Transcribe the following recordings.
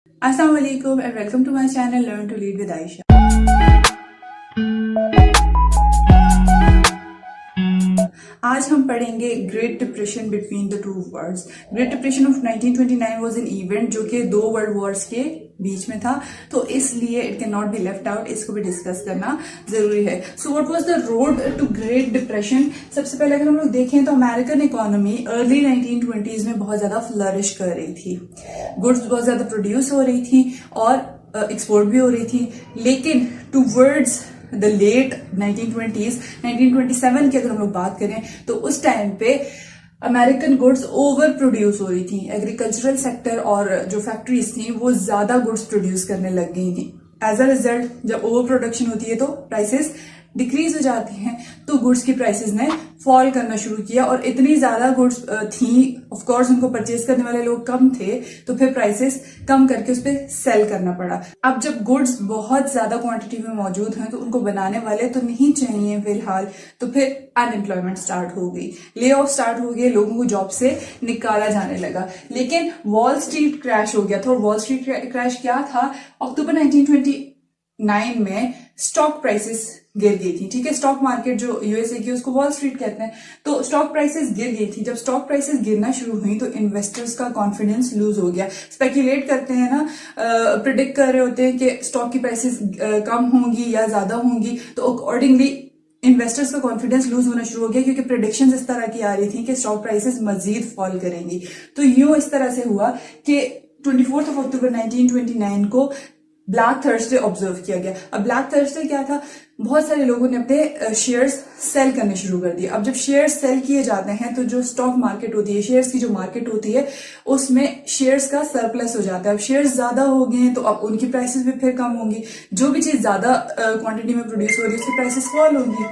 Assalamu alaikum and welcome to my channel Learn to Lead with Aisha. आज हम पढ़ेंगे Great Depression between the two worlds. Great Depression of 1929 was an event जो कि दो world Wars के बीच में था, तो इसलिए it can not be left out, इसको भी डिस्कस करना जरूरी है। So what was the road to Great Depression? सबसे पहले अगर हम लोग देखें तो अमेरिकन इकोनॉमी अर्ली 1920s में बहुत ज्यादा फ्लरिश कर रही थी, गुड्स बहुत ज्यादा प्रोड्यूस हो रही थी और एक्सपोर्ट भी हो रही थी। लेकिन टूवर्ड्स द लेट 1920s, 1927 की अगर हम लोग बात करें तो उस टाइम पे अमेरिकन गुड्स ओवर प्रोड्यूस हो रही थी। एग्रीकल्चरल सेक्टर और जो फैक्ट्रीज थी वो ज्यादा गुड्स प्रोड्यूस करने लग गई थी। एज अ रिजल्ट जब ओवर प्रोडक्शन होती है तो प्राइसेस डिक्रीज हो जाती हैं, तो गुड्स की प्राइसेस ने फॉल करना शुरू किया और इतनी ज्यादा गुड्स थी, ऑफ कोर्स उनको परचेज करने वाले लोग कम थे, तो फिर प्राइसेस कम करके उस पर सेल करना पड़ा। अब जब गुड्स बहुत ज्यादा क्वांटिटी में मौजूद हैं तो उनको बनाने वाले तो नहीं चाहिए फिलहाल, तो फिर अनएम्प्लॉयमेंट स्टार्ट हो गई, ले ऑफ स्टार्ट हो गए, लोगों को जॉब से निकाला जाने लगा। लेकिन वॉल स्ट्रीट क्रैश हो गया था। और वॉल स्ट्रीट क्रैश क्या था? अक्टूबर 1929 में स्टॉक प्राइसेस गिर गई थी। ठीक है, स्टॉक मार्केट जो यूएसए की उसको वॉल स्ट्रीट कहते हैं, तो स्टॉक प्राइसेस गिर गई थी। जब स्टॉक प्राइसेस गिरना शुरू हुई तो इन्वेस्टर्स का कॉन्फिडेंस लूज हो गया। स्पेक्यूलेट करते हैं ना, प्रिडिक्ट कर रहे होते हैं कि स्टॉक की प्राइसेस कम होंगी या ज्यादा होंगी, तो अकॉर्डिंगली इन्वेस्टर्स का कॉन्फिडेंस लूज होना शुरू हो गया, क्योंकि प्रेडिक्शंस इस तरह की आ रही थी कि स्टॉक प्राइसेस मजीद फॉल करेंगी। तो यूं इस तरह से हुआ कि 24 अक्टूबर 1929 को ब्लैक थर्सडे ऑब्जर्व किया गया। अब ब्लैक थर्सडे क्या था? बहुत सारे लोगों ने अपने शेयर्स सेल करने शुरू कर दिए। अब जब शेयर्स सेल किए जाते हैं तो जो स्टॉक मार्केट होती है, शेयर्स की जो मार्केट होती है, उसमें शेयर्स का सरप्लस हो जाता है। अब शेयर्स ज्यादा हो गए हैं तो अब उनकी प्राइसेस भी फिर कम होंगी। जो भी चीज ज्यादा क्वांटिटी में प्रोड्यूस हो रही है उसकी प्राइसेस फॉल होंगी।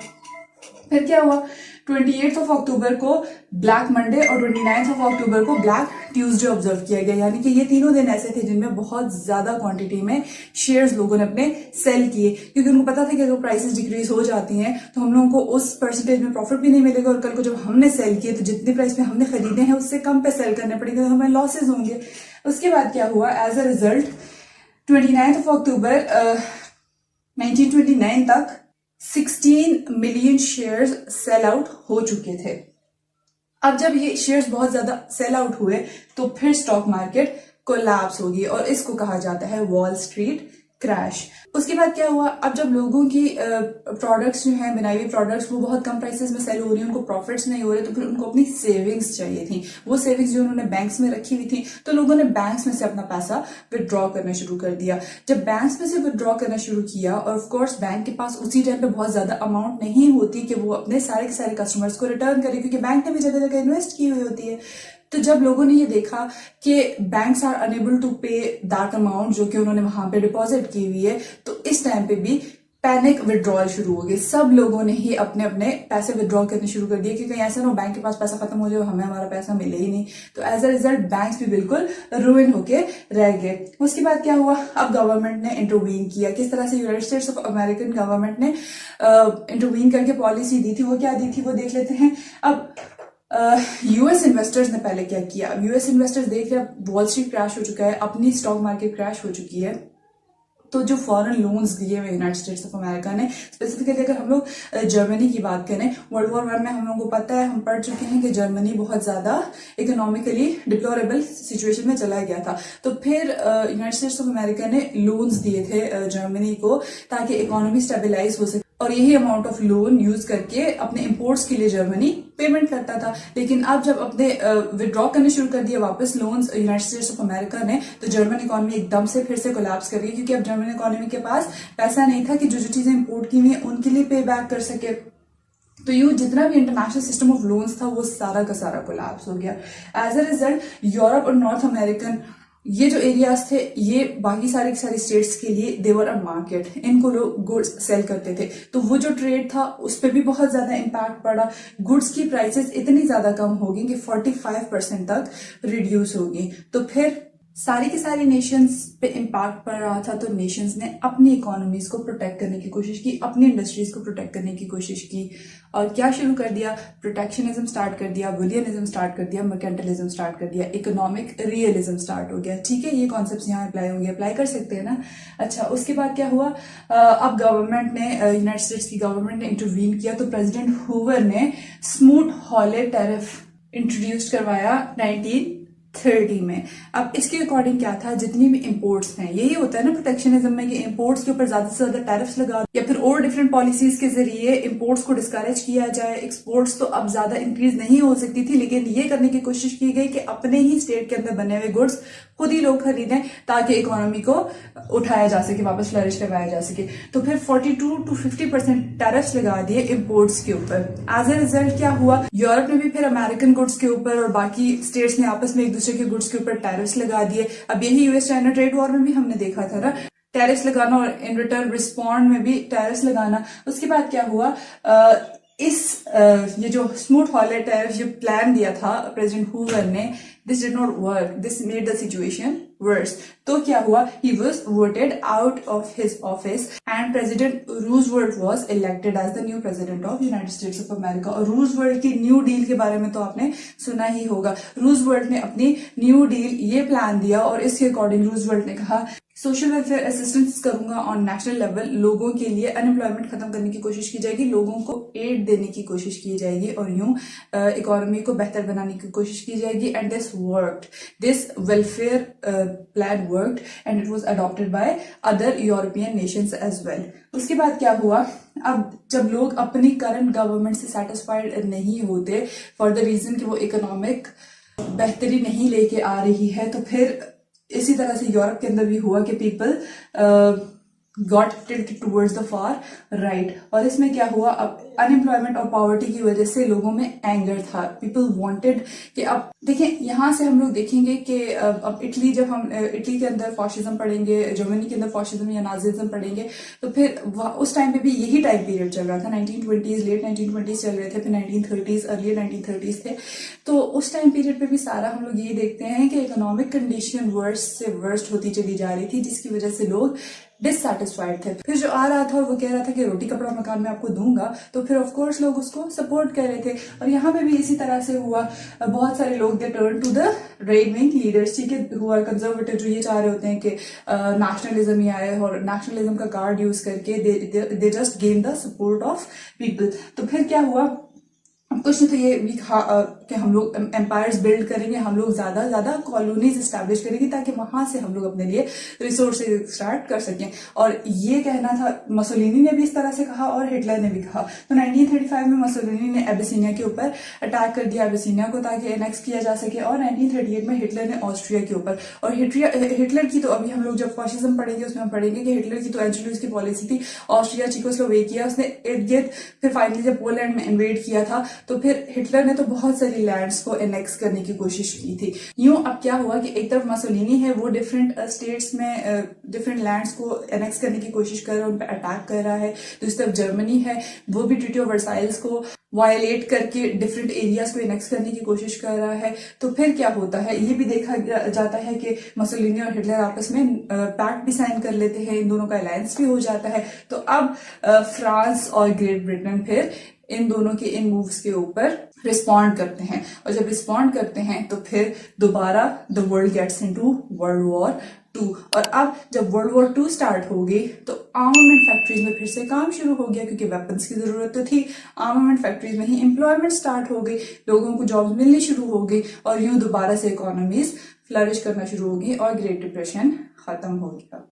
फिर क्या हुआ? 28 अक्टूबर को ब्लैक मंडे और 29 अक्टूबर को ब्लैक ट्यूसडे ऑब्जर्व किया गया। यानी कि ये तीनों दिन ऐसे थे जिनमें बहुत ज्यादा क्वांटिटी में शेयर्स लोगों ने अपने सेल किए, क्योंकि उनको पता था कि अगर प्राइसेस डिक्रीज हो जाती हैं तो हम लोगों को उस परसेंटेज में प्रॉफिट भी नहीं मिलेगा, और कल को जब हमने सेल किए तो जितनी प्राइस में हमने खरीदे हैं उससे कम पे सेल करने पड़ेंगे, तो हमें लॉसेज होंगे। उसके बाद क्या हुआ? एज अ रिजल्ट 29 अक्टूबर 1929 तक 16 मिलियन शेयर्स सेल आउट हो चुके थे। अब जब ये शेयर्स बहुत ज्यादा सेल आउट हुए तो फिर स्टॉक मार्केट कोलैप्स होगी और इसको कहा जाता है वॉल स्ट्रीट क्रैश। उसके बाद क्या हुआ? अब जब लोगों की प्रोडक्ट्स जो हैं, बनाई हुई प्रोडक्ट्स, वो बहुत कम प्राइसेस में सेल हो रही हैं, उनको प्रॉफिट्स नहीं हो रहे, तो फिर उनको अपनी सेविंग्स चाहिए थी। वो सेविंग्स जो उन्होंने बैंक्स में रखी हुई थी, तो लोगों ने बैंक्स में से अपना पैसा विदड्रॉ करना शुरू कर दिया। जब बैंक्स में से विदड्रॉ करना शुरू किया, और ऑफ कोर्स बैंक के पास उसी टाइम पे बहुत ज्यादा अमाउंट नहीं होती कि वो अपने सारे के सारे कस्टमर्स को रिटर्न करे, क्योंकि बैंक ने भी जगह जगह इन्वेस्ट की हुई होती है। तो जब लोगों ने ये देखा कि बैंक्स आर अनेबल टू पे दैट अमाउंट जो कि उन्होंने वहां पे डिपॉजिट की हुई है, तो इस टाइम पे भी पैनिक विड्रॉल शुरू हो गई। सब लोगों ने ही अपने अपने पैसे विड्रॉ करने शुरू कर दिए, क्योंकि ऐसा ना बैंक के पास पैसा खत्म हो जाए, हमें हमारा पैसा मिले ही नहीं। तो एज अ रिजल्ट बैंक्स भी बिल्कुल रुइन होके रह गए। उसके बाद क्या हुआ? अब गवर्नमेंट ने इंटरवीन किया। किस तरह से? United States of American government ने इंटरवीन करके पॉलिसी दी थी। वो क्या दी थी वो देख लेते हैं। अब यूएस इन्वेस्टर्स ने पहले क्या किया? अब यूएस इन्वेस्टर्स देख रहे हैं वॉल स्ट्रीट क्रैश हो चुका है, अपनी स्टॉक मार्केट क्रैश हो चुकी है, तो जो फॉरेन लोन्स दिए हुए यूनाइटेड स्टेट्स ऑफ अमेरिका ने, स्पेसिफिकली अगर हम लोग जर्मनी की बात करें, वर्ल्ड वॉर 1 में हम लोगों को पता है, हम पढ़ चुके हैं कि जर्मनी बहुत ज्यादा इकोनॉमिकली डिप्लोरेबल सिचुएशन में चला गया था। तो फिर यूनाइटेड स्टेट्स ऑफ अमेरिका ने लोन्स दिए थे जर्मनी को, ताकि इकोनॉमी स्टेबलाइज हो सके, और यही अमाउंट ऑफ लोन यूज करके अपने इंपोर्ट्स के लिए जर्मनी पेमेंट करता था। लेकिन अब जब अपने विड्रॉ करने शुरू कर दिया वापस loans United States of America ने, तो जर्मन इकोनॉमी एकदम से फिर से कोलैप्स कर गई, क्योंकि अब जर्मन इकोनॉमी के पास पैसा नहीं था कि जो जो चीजें इंपोर्ट की हुई हैं उनके लिए पे बैक कर सके। तो यूं जितना भी इंटरनेशनल सिस्टम ऑफ लोन्स था वो सारा का सारा कोलैप्स हो गया। एज अ रिजल्ट यूरोप और नॉर्थ अमेरिकन ये जो एरियाज थे, ये बाकी सारी स्टेट्स के लिए देवर अ मार्केट, इनको लोग गुड्स सेल करते थे, तो वो जो ट्रेड था उस पर भी बहुत ज्यादा इम्पैक्ट पड़ा। गुड्स की प्राइसेस इतनी ज्यादा कम होगी कि 45% तक रिड्यूस होगी। तो फिर सारी की सारी नेशंस पे इम्पैक्ट पड़ रहा था, तो नेशंस ने अपनी इकोनॉमीज को प्रोटेक्ट करने की कोशिश की, अपनी इंडस्ट्रीज को प्रोटेक्ट करने की कोशिश की, और क्या शुरू कर दिया, प्रोटेक्शनिज्म स्टार्ट कर दिया, बुलियनिज्म स्टार्ट कर दिया, मर्केंटलिज्म स्टार्ट कर दिया, इकोनॉमिक रियलिज्म स्टार्ट हो गया। ठीक है, ये कॉन्सेप्ट्स यहाँ अप्लाई होंगे, अप्लाई कर सकते हैं ना। अच्छा, उसके बाद क्या हुआ, अब गवर्नमेंट ने, यूनाइटेड स्टेट्स की गवर्नमेंट ने इंटरवीन किया, तो प्रेसिडेंट हूवर ने स्मूथ-हॉलर टैरिफ इंट्रोड्यूस करवाया 1930 में। अब इसके अकॉर्डिंग क्या था, जितनी भी इंपोर्ट्स हैं, यही होता है ना प्रोटेक्शनिज्म में कि इंपोर्ट्स के ऊपर ज्यादा से ज्यादा टैरिफ्स लगा या फिर और डिफरेंट पॉलिसीज के जरिए इंपोर्ट्स को डिस्करेज किया जाए। एक्सपोर्ट्स तो अब ज्यादा इंक्रीज नहीं हो सकती थी, लेकिन ये करने की कोशिश की गई कि अपने ही स्टेट के अंदर बने हुए गुड्स खुद ही लोग खरीदें ताकि इकोनॉमी को उठाया जा सके, वापस फ्लरिश करवाया जा सके। तो फिर 42 to 50% टैरिफ्स लगा दिए इंपोर्ट्स के ऊपर। एज ए रिजल्ट क्या हुआ, यूरोप ने भी फिर अमेरिकन गुड्स के ऊपर और बाकी स्टेट्स ने आपस में एक दूसरे के गुड्स के ऊपर टैरिफ्स लगा दिए। अब यही यूएस चाइना ट्रेड वॉर में भी हमने देखा था ना, टैरिफ्स लगाना और इन रिटर्न रिस्पॉन्ड में भी टैरिफ्स लगाना। उसके बाद क्या हुआ, ये जो स्मूथ हॉलर टैरिफ जो प्लान दिया था प्रेसिडेंट हूवर ने, this did not work, this made the situation worse. तो क्या हुआ, he was voted out of his office and President Roosevelt was elected as the new President of United States of America. और Roosevelt की New Deal के बारे में तो आपने सुना ही होगा। रूजवेल्ट ने अपनी न्यू डील ये प्लान दिया और इसके अकॉर्डिंग रूजवेल्ट ने कहा सोशल वेलफेयर असिस्टेंस करूंगा ऑन नेशनल लेवल, लोगों के लिए अनएम्प्लॉयमेंट खत्म करने की कोशिश की जाएगी, लोगों को एड देने की कोशिश की जाएगी और यूं इकोनॉमी को बेहतर बनाने की कोशिश की जाएगी। And this worked, this welfare plan worked and it was adopted by other European nations as well. उसके बाद क्या हुआ, अब जब लोग अपनी करंट गवर्नमेंट से सेटिस्फाइड नहीं होते फॉर द रीजन कि वो इकोनॉमिक बेहतरी नहीं लेके आ रही है, तो फिर इसी तरह से यूरोप के अंदर भी हुआ कि people got tilted towards the far right. और इसमें क्या हुआ, अब अनएम्प्लॉयमेंट और पॉवर्टी की वजह से लोगों में एंगर था, पीपल वांटेड कि अब देखें, यहाँ से हम लोग देखेंगे कि अब इटली, जब हम इटली के अंदर फॉशिज्म पढ़ेंगे, जर्मनी के अंदर फॉशिज्म या नाजिज्म पढ़ेंगे, तो फिर उस टाइम पे भी यही टाइम पीरियड चल रहा था। 1920s, लेट 1920s चल रहे थे, फिर 1930s, अर्ली 1930s थे। तो उस टाइम पीरियड पे भी सारा हम लोग ये देखते हैं कि इकोनॉमिक कंडीशन वर्स्ट से वर्स्ट होती चली जा रही थी, जिसकी वजह से लोग डिससैटिस्फाइड थे। फिर जो आ रहा था वो कह रहा था कि रोटी कपड़ा मकान मैं आपको दूंगा, तो फिर ऑफ कोर्स लोग उसको सपोर्ट कर रहे थे। और यहाँ पे भी इसी तरह से हुआ, बहुत सारे लोग they turn to the right wing leaders, ठीक है, हुआ कंजर्वेटिव जो ये चाह रहे होते हैं कि नेशनलिज्म ही आए और नेशनलिज्म का कार्ड यूज करके they just gain the support of people. तो फिर क्या हुआ, कुछ ने तो ये भी कहा कि हम लोग एम्पायर्स बिल्ड करेंगे, हम लोग ज्यादा कॉलोनीज स्टैब्लिश करेंगे ताकि वहां से हम लोग अपने लिए रिसोर्सेज स्टार्ट कर सकें। और ये कहना था, मसोलिनी ने भी इस तरह से कहा और हिटलर ने भी कहा। तो 1935 में मसोलिनी ने एबिसिनिया के ऊपर अटैक कर दिया, एबिसिनिया को, ताकि एनेक्स किया जा सके। और 1938 में हिटलर ने ऑस्ट्रिया के ऊपर, और हिटलर की तो अभी हम लोग जब फॉशिज्म पढ़ेंगे उसमें हम पढ़ेंगे कि हिटलर की तो एंशुलूस की पॉलिसी थी, ऑस्ट्रिया, चेकोस्लोवेकिया, उसने इर्द गिर्द, फिर फाइनली जब पोलैंड में इन्वेड किया था तो फिर हिटलर ने तो बहुत सारी लैंड्स को एनेक्स करने की कोशिश की थी। यूं अब क्या हुआ कि एक तरफ मसोलिनी है, वो डिफरेंट स्टेट्स में डिफरेंट लैंड्स को एनेक्स करने की कोशिश कर रहा है, उन पर अटैक कर रहा है। दूसरी तरफ जर्मनी है, वो भी ट्रीटी ऑफ वर्साइल्स को वायलेट करके डिफरेंट एरियाज को एनेक्स करने की कोशिश कर रहा है। तो फिर क्या होता है, ये भी देखा जाता है कि मसोलिनी और हिटलर आपस में पैक्ट भी साइन कर लेते हैं, इन दोनों का अलायंस भी हो जाता है। तो अब फ्रांस और ग्रेट ब्रिटेन फिर इन दोनों के इन मूव्स के ऊपर रिस्पॉन्ड करते हैं, और जब रिस्पॉन्ड करते हैं तो फिर दोबारा the world gets into World War 2। और अब जब वर्ल्ड वॉर 2 स्टार्ट होगी तो आर्मामेंट फैक्ट्रीज में फिर से काम शुरू हो गया, क्योंकि वेपन्स की जरूरत तो थी। आर्मामेंट फैक्ट्रीज में ही एम्प्लॉयमेंट स्टार्ट हो गई, लोगों को जॉब्स मिलनी शुरू हो गई, और यूं दोबारा से इकोनॉमीज फ्लरिश करना शुरू होगी और ग्रेट डिप्रेशन खत्म हो गया।